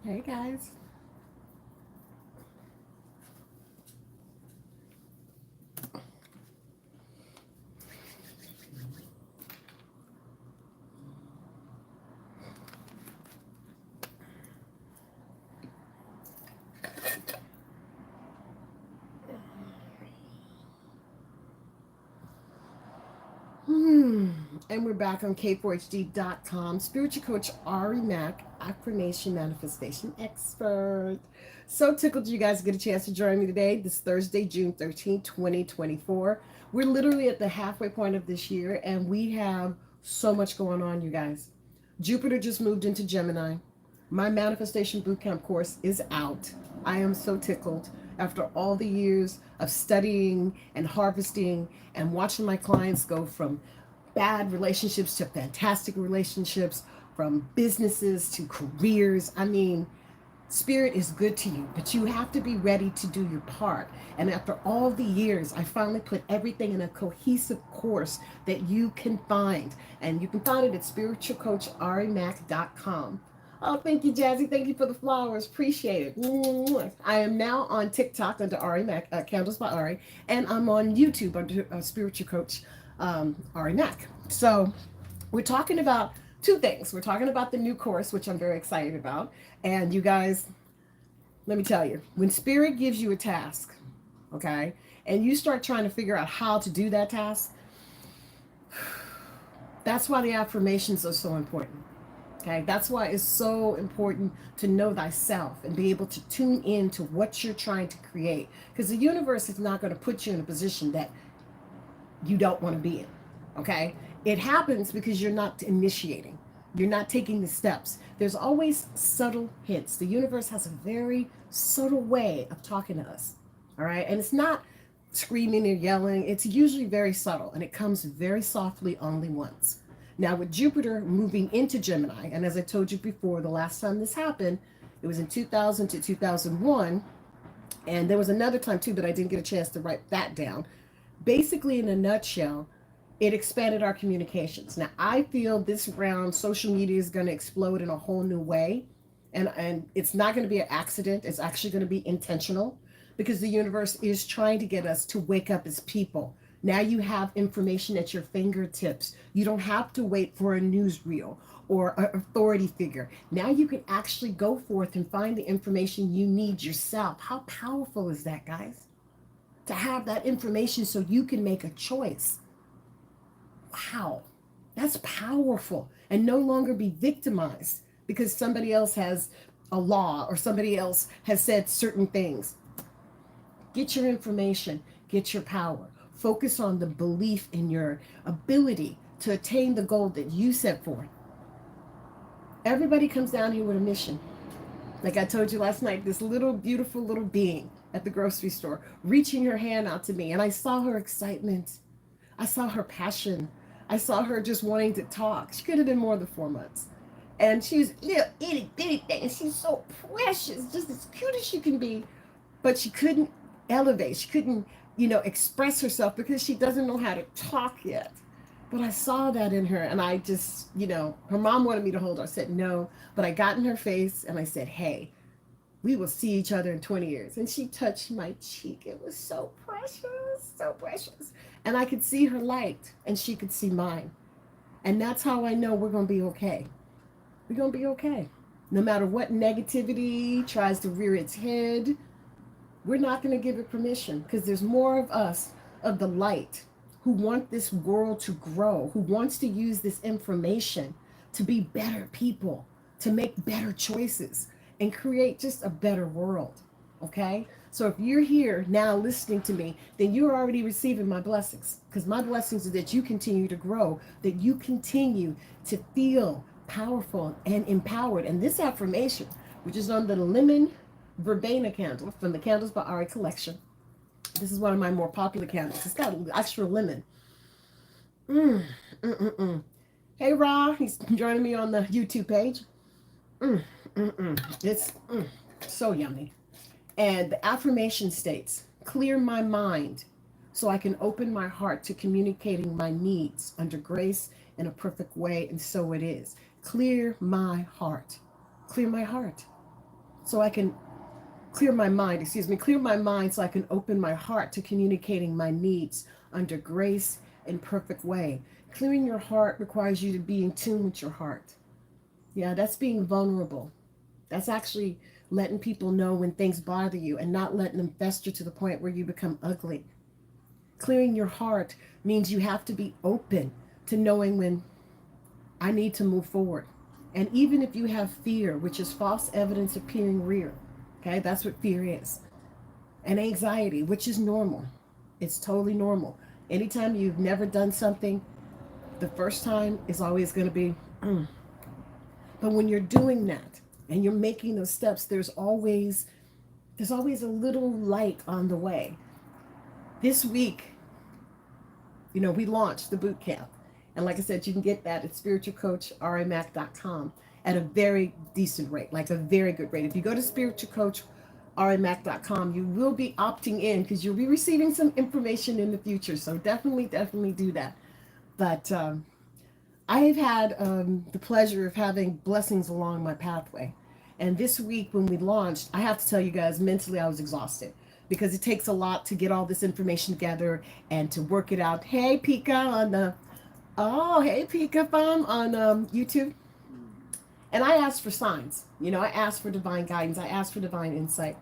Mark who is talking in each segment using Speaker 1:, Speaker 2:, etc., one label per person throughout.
Speaker 1: Hey guys. Hmm. And we're back on K4HD.com. Spiritual coach Ari Mack, affirmation manifestation expert. So tickled you guys get a chance to join me today, this Thursday, June 13th, 2024. We're literally at the halfway point of this year, and we have so much going on, you guys. Jupiter just moved into Gemini. My manifestation bootcamp course is out. I am so tickled after all the years of studying and harvesting and watching my clients go from bad relationships to fantastic relationships, from businesses to careers. I mean, spirit is good to you, but you have to be ready to do your part. And after all the years, I finally put everything in a cohesive course that you can find. And you can find it at spiritualcoacharimac.com. Oh, thank you, Jazzy. Thank you for the flowers. Appreciate it. I am now on TikTok under Ari Mac, Candles by Ari, and I'm on YouTube under Spiritual Coach Ari Mac. So we're talking about two things. We're talking about the new course, which I'm very excited about. And you guys, let me tell you, when spirit gives you a task, okay, and you start trying to figure out how to do that task, that's why the affirmations are so important. Okay, that's why it's so important to know thyself and be able to tune in to what you're trying to create. Because the universe is not going to put you in a position that you don't want to be in. Okay, it happens because you're not initiating, you're not taking the steps. There's always subtle hints. The universe has a very subtle way of talking to us. All right, and it's not screaming or yelling. It's usually very subtle, and it comes very softly only once. Now, with Jupiter moving into Gemini, and as I told you before, the last time this happened, it was in 2000 to 2001. And there was another time too, but I didn't get a chance to write that down. Basically, in a nutshell, it expanded our communications. Now, I feel this round social media is going to explode in a whole new way. And it's not going to be an accident. It's actually going to be intentional because the universe is trying to get us to wake up as people. Now you have information at your fingertips. You don't have to wait for a newsreel or an authority figure. Now you can actually go forth and find the information you need yourself. How powerful is that, guys? To have that information so you can make a choice. Wow, that's powerful. And no longer be victimized because somebody else has a law or somebody else has said certain things. Get your information, get your power. Focus on the belief in your ability to attain the goal that you set forth. Everybody comes down here with a mission. Like I told you last night, this little beautiful little being at the grocery store reaching her hand out to me, and I saw her excitement. I saw her passion. I saw her just wanting to talk. She could have been more than 4 months. And she's little itty bitty thing. And she's so precious, just as cute as she can be. But she couldn't elevate. She couldn't, express herself because she doesn't know how to talk yet. But I saw that in her, and I just, her mom wanted me to hold her. I said no, but I got in her face and I said, hey, we will see each other in 20 years. And she touched my cheek. It was so precious, so precious. And I could see her light, and she could see mine. And that's how I know we're going to be okay. We're going to be okay. No matter what negativity tries to rear its head, we're not going to give it permission because there's more of us, of the light, who want this world to grow, who wants to use this information to be better people, to make better choices, and create just a better world. Okay? So if you're here now listening to me, then you're already receiving my blessings because my blessings are that you continue to grow, that you continue to feel powerful and empowered. And this affirmation, which is on the lemon verbena candle from the Candles by Ari collection. This is one of my more popular candles. It's got extra lemon. Mm, mm, mm, mm. Hey, Ra, he's joining me on the YouTube page. Mm, mm, mm. It's so yummy. And the affirmation states, clear my mind so I can open my heart to communicating my needs under grace in a perfect way. And so it is. Clear my heart. Clear my heart. so I can clear my mind so I can open my heart to communicating my needs under grace and perfect way. Clearing your heart requires you to be in tune with your heart. Yeah, that's being vulnerable. That's actually letting people know when things bother you and not letting them fester to the point where you become ugly. Clearing your heart means you have to be open to knowing when I need to move forward. And even if you have fear, which is false evidence appearing real, okay, that's what fear is. And anxiety, which is normal. It's totally normal. Anytime you've never done something, the first time is always going to be, mm. But when you're doing that and you're making those steps, there's always a little light on the way. This week, we launched the boot camp. And like I said, you can get that at spiritualcoachrimac.com at a very decent rate, like a very good rate. If you go to spiritualcoachrimac.com, you will be opting in because you'll be receiving some information in the future. So definitely do that. But I've had the pleasure of having blessings along my pathway. And this week when we launched, I have to tell you guys, mentally I was exhausted because it takes a lot to get all this information together and to work it out. Hey, Pika on the, oh, hey, Pika Fam on YouTube. And I asked for signs. I asked for divine guidance. I asked for divine insight.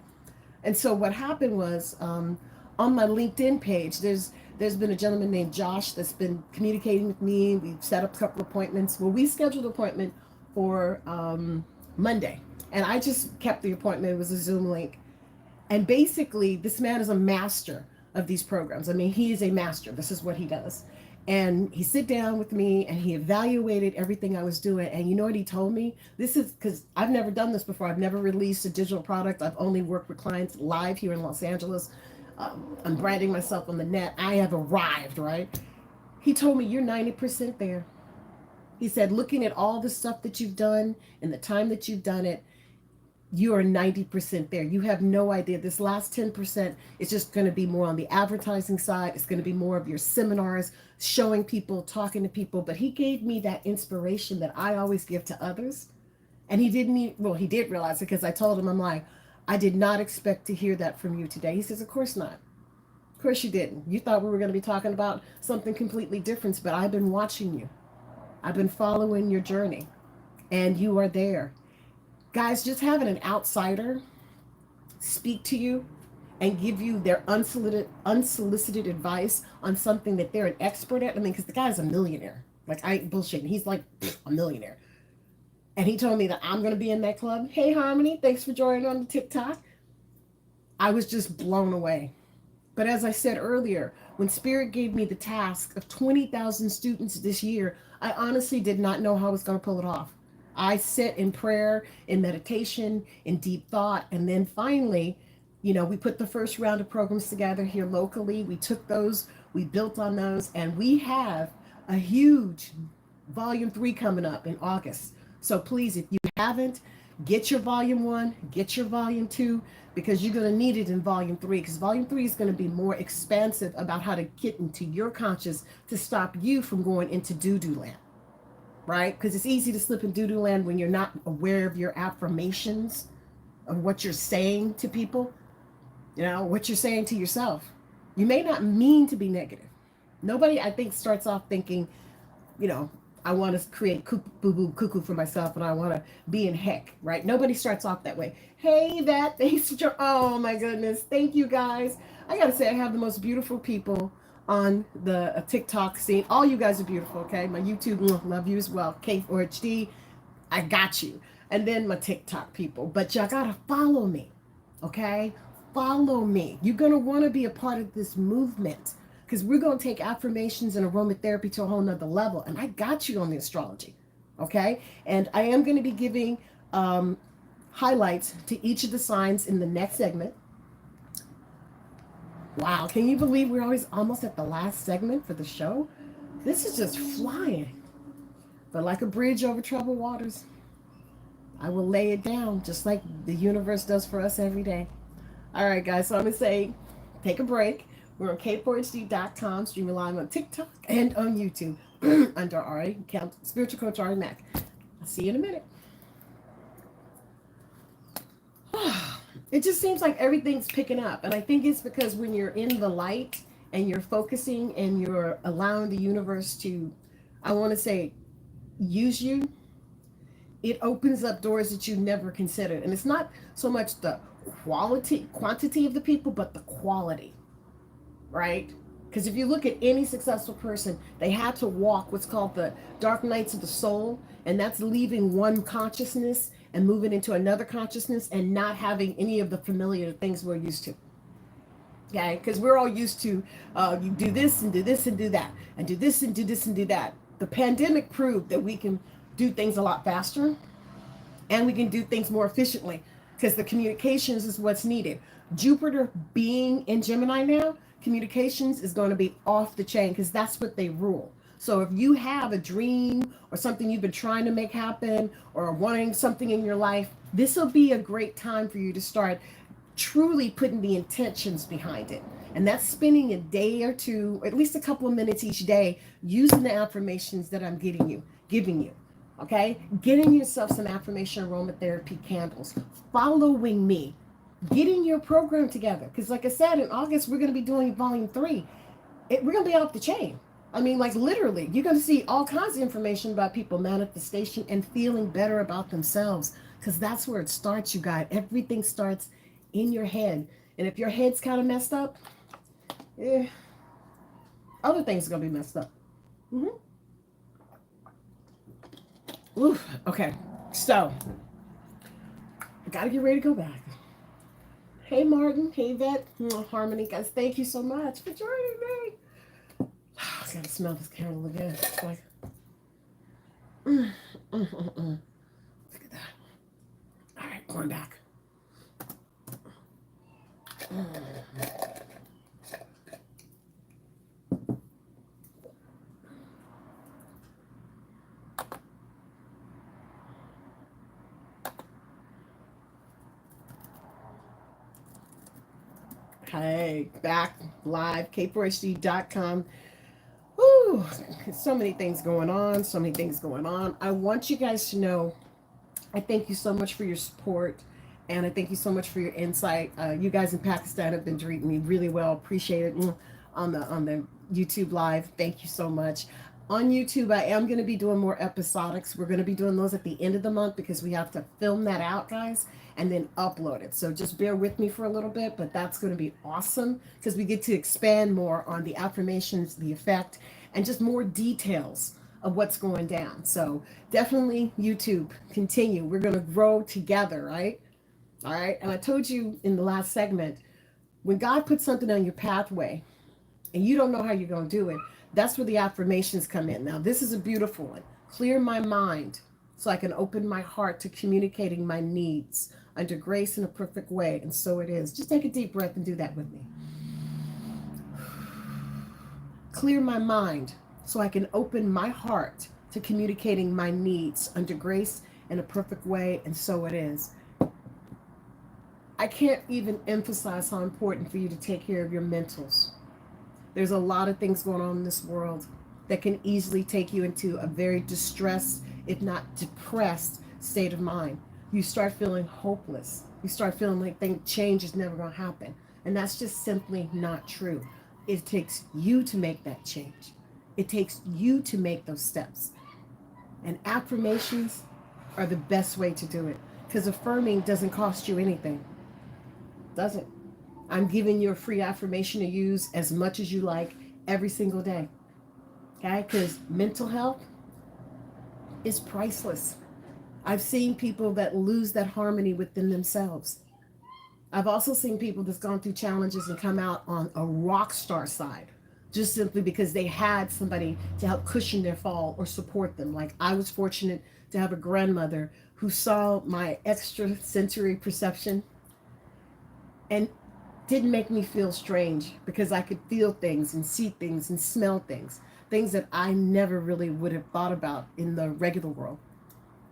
Speaker 1: And so what happened was on my LinkedIn page, there's been a gentleman named Josh that's been communicating with me. We've set up a couple appointments. Well, we scheduled an appointment for Monday. And I just kept the appointment. It was a Zoom link. And basically, this man is a master of these programs. I mean, he is a master. This is what he does. And he sit down with me and he evaluated everything I was doing. And you know what he told me? This is because I've never done this before. I've never released a digital product. I've only worked with clients live here in Los Angeles. I'm branding myself on the net. I have arrived, right? He told me, you're 90% there. He said, looking at all the stuff that you've done and the time that you've done it, you are 90% there. You have no idea. This last 10% is just going to be more on the advertising side. It's going to be more of your seminars, showing people, talking to people. But he gave me that inspiration that I always give to others. And he he did realize it because I told him, I'm like, I did not expect to hear that from you today. He says, of course not. Of course you didn't. You thought we were going to be talking about something completely different, but I've been watching you. I've been following your journey and you are there. Guys, just having an outsider speak to you and give you their unsolicited advice on something that they're an expert at. I mean, because the guy's a millionaire. Like, I ain't bullshitting. He's like a millionaire. And he told me that I'm going to be in that club. Hey, Harmony, thanks for joining on the TikTok. I was just blown away. But as I said earlier, when Spirit gave me the task of 20,000 students this year, I honestly did not know how I was going to pull it off. I sit in prayer, in meditation, in deep thought. And then finally, we put the first round of programs together here locally. We took those, we built on those, and we have a huge volume 3 coming up in August. So please, if you haven't, get your volume 1, get your volume 2, because you're going to need it in volume 3, because volume 3 is going to be more expansive about how to get into your conscious to stop you from going into doo-doo land. Right? Because it's easy to slip in doo-doo land when you're not aware of your affirmations, of what you're saying to people, what you're saying to yourself. You may not mean to be negative. Nobody, I think, starts off thinking, I want to create cuckoo for myself and I want to be in heck, right? Nobody starts off that way. Hey, thanks for oh my goodness. Thank you guys. I got to say, I have the most beautiful people on the TikTok scene. All you guys are beautiful, okay? My YouTube, love you as well. K4HD, I got you. And then my TikTok people. But y'all gotta follow me, okay? Follow me. You're gonna wanna be a part of this movement because we're gonna take affirmations and aromatherapy to a whole nother level. And I got you on the astrology, okay? And I am gonna be giving highlights to each of the signs in the next segment. Wow, can you believe we're always almost at the last segment for the show? This is just flying. But like a bridge over troubled waters, I will lay it down just like the universe does for us every day. All right, guys, so I'm going to say take a break. We're on k4hd.com, streaming live on TikTok and on YouTube under our account, Spiritual Coach Ari Mac. I'll see you in a minute. It just seems like everything's picking up. And I think it's because when you're in the light and you're focusing and you're allowing the universe to, I want to say, use you, it opens up doors that you never considered. And it's not so much the quantity of the people, but the quality, right? Because if you look at any successful person, they had to walk what's called the dark nights of the soul, and that's leaving one consciousness and moving into another consciousness and not having any of the familiar things we're used to. Okay, because we're all used to you do this and do this and do that, and do this and do this and do that. The pandemic proved that we can do things a lot faster and we can do things more efficiently because the communications is what's needed. Jupiter being in Gemini now, communications is going to be off the chain because that's what they rule. So if you have a dream or something you've been trying to make happen or wanting something in your life, this will be a great time for you to start truly putting the intentions behind it. And that's spending a day or two, at least a couple of minutes each day, using the affirmations that I'm giving you. Okay? Getting yourself some affirmation aromatherapy candles. Following me. Getting your program together. Because like I said, in August, we're going to be doing volume 3. We're going to be off the chain. I mean, like literally, you're going to see all kinds of information about people manifestation and feeling better about themselves. Because that's where it starts, you guys. Everything starts in your head. And if your head's kind of messed up, other things are going to be messed up. Mm-hmm. Oof, okay, so I gotta get ready to go back. Hey Martin, hey Vet, Harmony, guys, thank you so much for joining me. I gotta smell this candle again. It's like, look at that. All right, going back. Hey, back live, k4hd.com. Woo, so many things going on, so many things going on. I want you guys to know, I thank you so much for your support, and I thank you so much for your insight. You guys in Pakistan have been treating me really well. Appreciate it on the YouTube live. Thank you so much. On YouTube, I am going to be doing more episodics. We're going to be doing those at the end of the month because we have to film that out, guys, and then upload it. So just bear with me for a little bit, but that's going to be awesome because we get to expand more on the affirmations, the effect, and just more details of what's going down. So definitely YouTube, continue. We're going to grow together, right? All right. And I told you in the last segment, when God puts something on your pathway and you don't know how you're going to do it, that's where the affirmations come in. Now, this is a beautiful one. Clear my mind so I can open my heart to communicating my needs under grace in a perfect way. And so it is. Just take a deep breath and do that with me. Clear my mind so I can open my heart to communicating my needs under grace in a perfect way. And so it is. I can't even emphasize how important for you to take care of your mentals. There's a lot of things going on in this world that can easily take you into a very distressed, if not depressed, state of mind. You start feeling hopeless. You start feeling like change is never going to happen. And that's just simply not true. It takes you to make that change. It takes you to make those steps. And affirmations are the best way to do it. Because affirming doesn't cost you anything. Does it? I'm giving you a free affirmation to use as much as you like every single day. Okay? Because mental health is priceless. I've seen people that lose that harmony within themselves. I've also seen people that's gone through challenges and come out on a rock star side just simply because they had somebody to help cushion their fall or support them. Like I was fortunate to have a grandmother who saw my extrasensory perception and didn't make me feel strange because I could feel things and see things and smell things that I never really would have thought about in the regular world.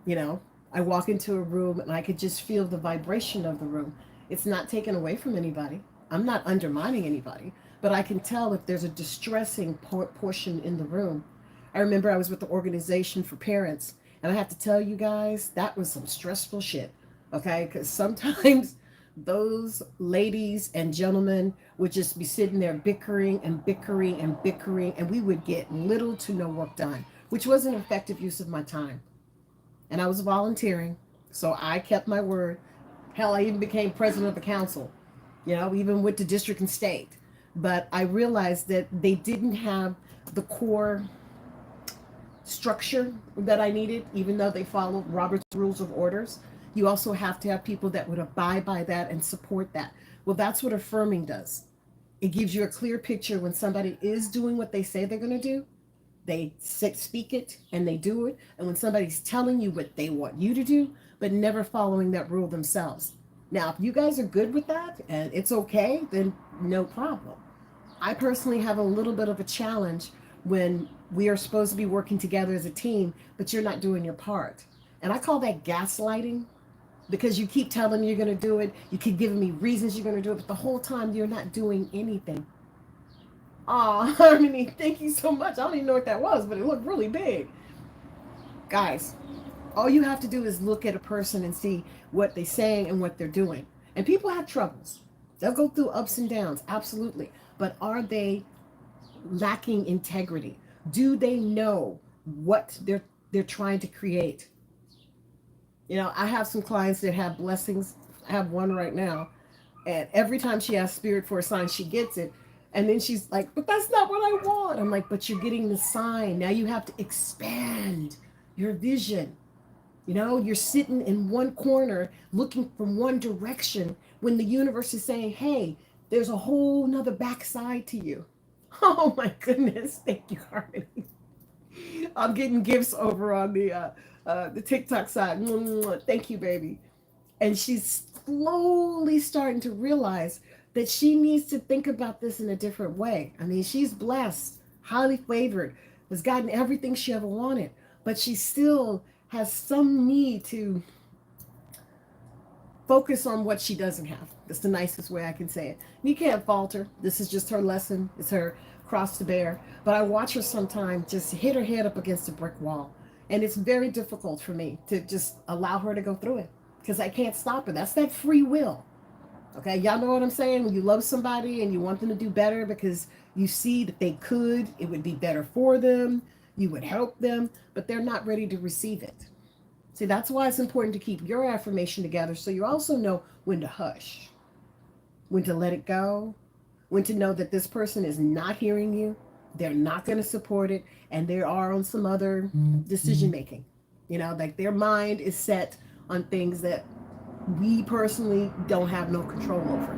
Speaker 1: You know, I walk into a room and I could just feel the vibration of the room. It's not taken away from anybody. I'm not undermining anybody, but I can tell if there's a distressing portion in the room. I remember I was with the organization for parents, and I have to tell you guys, that was some stressful shit, okay? Because sometimes those ladies and gentlemen would just be sitting there bickering and bickering and bickering, and we would get little to no work done, which was an effective use of my time. And I was volunteering, so I kept my word. Hell, I even became president of the council, even went to district and state. But I realized that they didn't have the core structure that I needed, even though they followed Robert's Rules of Orders. You also have to have people that would abide by that and support that. Well, that's what affirming does. It gives you a clear picture when somebody is doing what they say they're going to do. They speak it and they do it. And when somebody's telling you what they want you to do, but never following that rule themselves. Now, if you guys are good with that and it's okay, then no problem. I personally have a little bit of a challenge when we are supposed to be working together as a team, but you're not doing your part. And I call that gaslighting, because you keep telling me you're going to do it. You keep giving me reasons you're going to do it, but the whole time you're not doing anything. Aw, Harmony, thank you so much. I don't even know what that was, but it looked really big. Guys, all you have to do is look at a person and see what they're saying and what they're doing. And people have troubles. They'll go through ups and downs, absolutely. But are they lacking integrity? Do they know what they're trying to create? I have some clients that have blessings. I have one right now. And every time she asks spirit for a sign, she gets it. And then she's like, but that's not what I want. I'm like, but you're getting the sign. Now you have to expand your vision. You're sitting in one corner looking from one direction when the universe is saying, hey, there's a whole nother backside to you. Oh my goodness. Thank you, Harmony. I'm getting gifts over on the TikTok side. Thank you, baby. And she's slowly starting to realize that she needs to think about this in a different way. I mean, she's blessed, highly favored, has gotten everything she ever wanted, but she still has some need to focus on what she doesn't have. That's the nicest way I can say it. You can't fault her. This is just her lesson. It's her cross to bear. But I watch her sometimes just hit her head up against a brick wall. And it's very difficult for me to just allow her to go through it because I can't stop her. That's that free will. Okay, y'all know what I'm saying? When you love somebody and you want them to do better because you see that they could, it would be better for them, you would help them, but they're not ready to receive it. See, that's why it's important to keep your affirmation together so you also know when to hush, when to let it go, when to know that this person is not hearing you, they're not going to support it, and they are on some other decision making. Like their mind is set on things that we personally don't have no control over.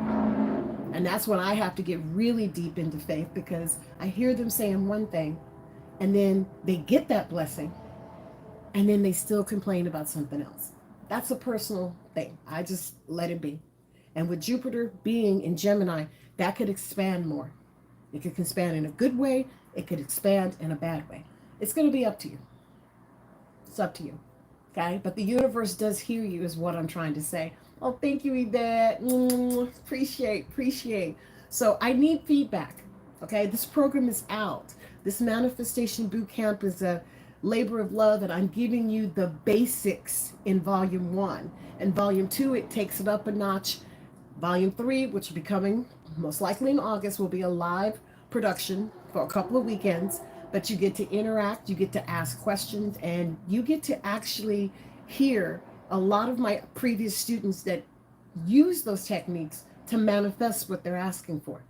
Speaker 1: And that's when I have to get really deep into faith because I hear them saying one thing and then they get that blessing and then they still complain about something else. That's a personal thing. I just let it be. And with Jupiter being in Gemini, that could expand more. It could expand in a good way. It could expand in a bad way. It's going to be up to you. It's up to you. Okay? But the universe does hear you is what I'm trying to say. Oh, thank you, Yvette. Appreciate. So I need feedback. Okay? This program is out. This manifestation boot camp is a labor of love, and I'm giving you the basics in volume 1. And volume 2, it takes it up a notch. Volume 3, which will be coming most likely in August, will be a live production for a couple of weekends. But you get to interact, you get to ask questions, and you get to actually hear a lot of my previous students that use those techniques to manifest what they're asking for.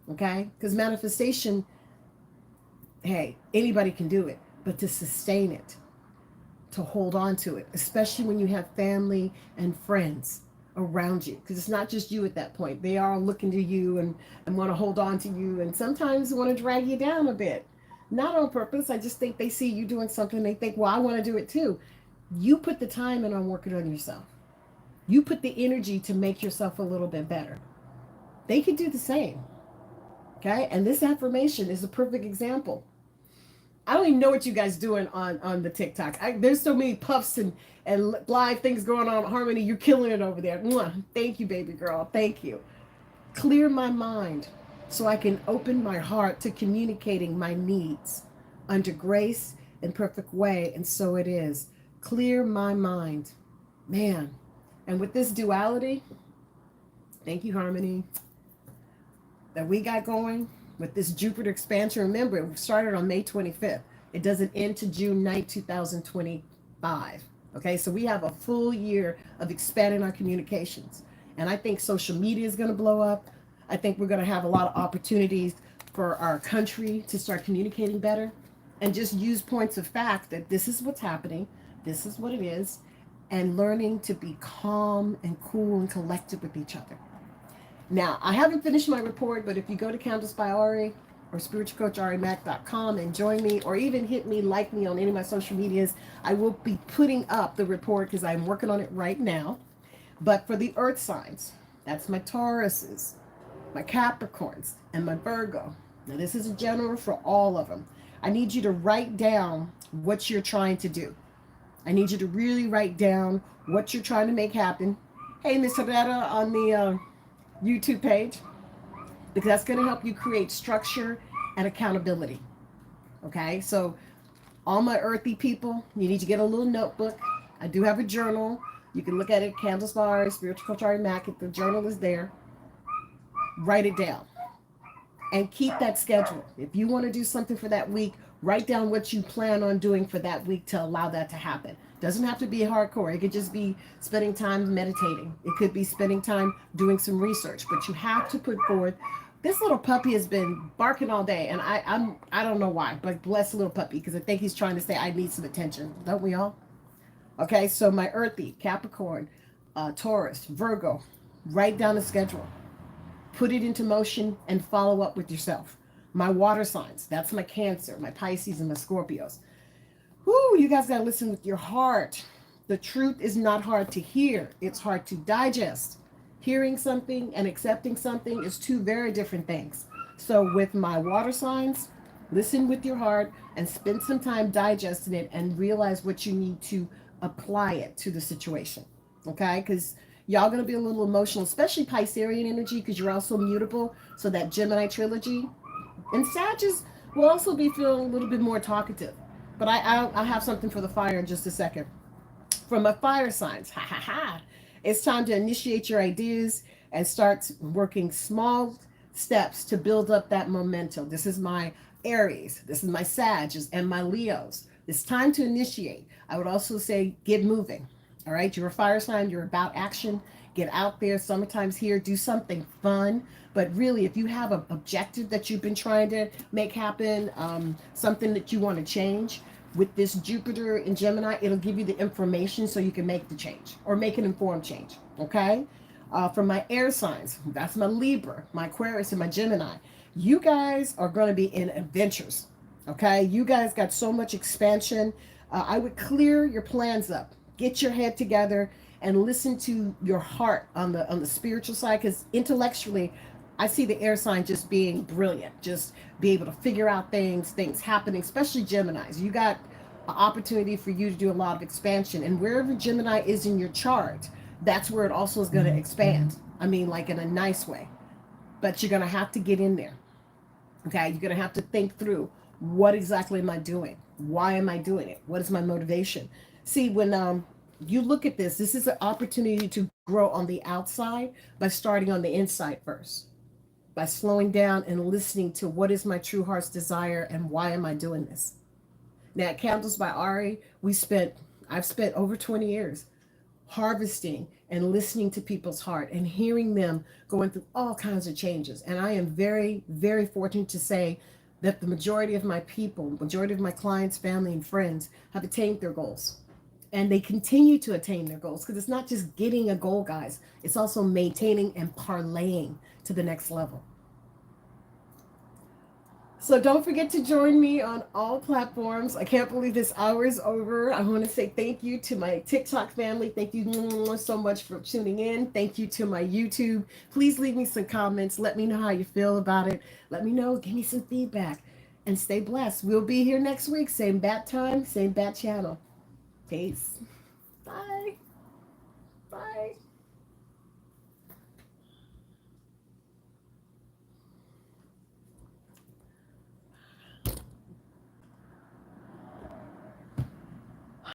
Speaker 1: Okay? Because manifestation, hey, anybody can do it, but to sustain it, to hold on to it, especially when you have family and friends around you, because it's not just you at that point. They are looking to you and want to hold on to you, and sometimes want to drag you down a bit. Not on purpose. I just think they see you doing something. They think, well, I want to do it too. You put the time in on working on yourself. You put the energy to make yourself a little bit better. They could do the same. Okay? And this affirmation is a perfect example. I don't even know what you guys doing on the TikTok. There's so many puffs and live things going on. Harmony, you're killing it over there. Mwah. Thank you, baby girl. Thank you. Clear my mind so I can open my heart to communicating my needs under grace and perfect way. And so it is. Clear my mind. Man. And with this duality, Thank you, Harmony. That we got going with this Jupiter expansion. Remember, it started on May 25th. It doesn't end to June 9th, 2025. Okay, so we have a full year of expanding our communications. And I think social media is going to blow up. I think we're going to have a lot of opportunities for our country to start communicating better and just use points of fact that this is what's happening, this is what it is, and learning to be calm and cool and collected with each other. Now, I haven't finished my report, but if you go to Candace by Ari or spiritualcoacharimac.com and join me, or even hit me, like me on any of my social medias, I will be putting up the report because I'm working on it right now. But for the earth signs, that's my Tauruses, my Capricorns, and my Virgo. Now, this is a general for all of them. I need you to write down what you're trying to do. I need you to really write down what you're trying to make happen. Hey, Miss Herrera on the YouTube page, because that's going to help you create structure and accountability. Okay, so all my earthy people, you need to get a little notebook. I do have a journal. You can look at it, Candles Bar, Spiritual Coach Ari Mac. The journal is there. Write it down and keep that schedule. If you want to do something for that week, write down what you plan on doing for that week to allow that to happen. Doesn't have to be hardcore. It could just be spending time meditating. It could be spending time doing some research. But you have to put forward. This little puppy has been barking all day, and I don't know why, but bless the little puppy, because I think he's trying to say I need some attention. Don't we all? Okay, so my earthy, Capricorn, Taurus, Virgo, write down a schedule. Put it into motion and follow up with yourself. My water signs, that's my Cancer, my Pisces, and my Scorpios. Whoo, you guys got to listen with your heart. The truth is not hard to hear. It's hard to digest. Hearing something and accepting something is two very different things. So with my water signs, listen with your heart and spend some time digesting it and realize what you need to apply it to the situation. Okay? Because y'all going to be a little emotional, especially Piscean energy, because you're also mutable. So that Gemini trilogy. And Sagittarius will also be feeling a little bit more talkative. But I'll have something for the fire in just a second. From my fire signs, it's time to initiate your ideas and start working small steps to build up that momentum. This is my Aries, this is my Sagittarius, and my Leos. It's time to initiate. I would also say get moving. All right, you're a fire sign, you're about action. Get out there, summertime's here, do something fun. But really, if you have an objective that you've been trying to make happen, something that you want to change, with this Jupiter in Gemini, it'll give you the information so you can make the change or make an informed change, okay? For my air signs, that's my Libra, my Aquarius, and my Gemini. You guys are going to be in adventures, okay? You guys got so much expansion. I would clear your plans up. Get your head together and listen to your heart on the spiritual side, because intellectually, I see the air sign just being brilliant, just be able to figure out things happening, especially Geminis. You got an opportunity for you to do a lot of expansion. And wherever Gemini is in your chart, that's where it also is going to expand. I mean, like in a nice way. But you're going to have to get in there. Okay? You're going to have to think through, what exactly am I doing? Why am I doing it? What is my motivation? See, when you look at this is an opportunity to grow on the outside by starting on the inside first. By slowing down and listening to what is my true heart's desire and why am I doing this. Now at Candles by Ari, I've spent over 20 years harvesting and listening to people's heart and hearing them going through all kinds of changes. And I am very, very fortunate to say that the majority of my people, majority of my clients, family, and friends have attained their goals. And they continue to attain their goals, because it's not just getting a goal, guys. It's also maintaining and parlaying to the next level. So don't forget to join me on all platforms. I can't believe this hour is over. I want to say thank you to my TikTok family. Thank you so much for tuning in. Thank you to my YouTube. Please leave me some comments. Let me know how you feel about it. Let me know. Give me some feedback. And stay blessed. We'll be here next week. Same bat time, same bat channel. Peace. Bye.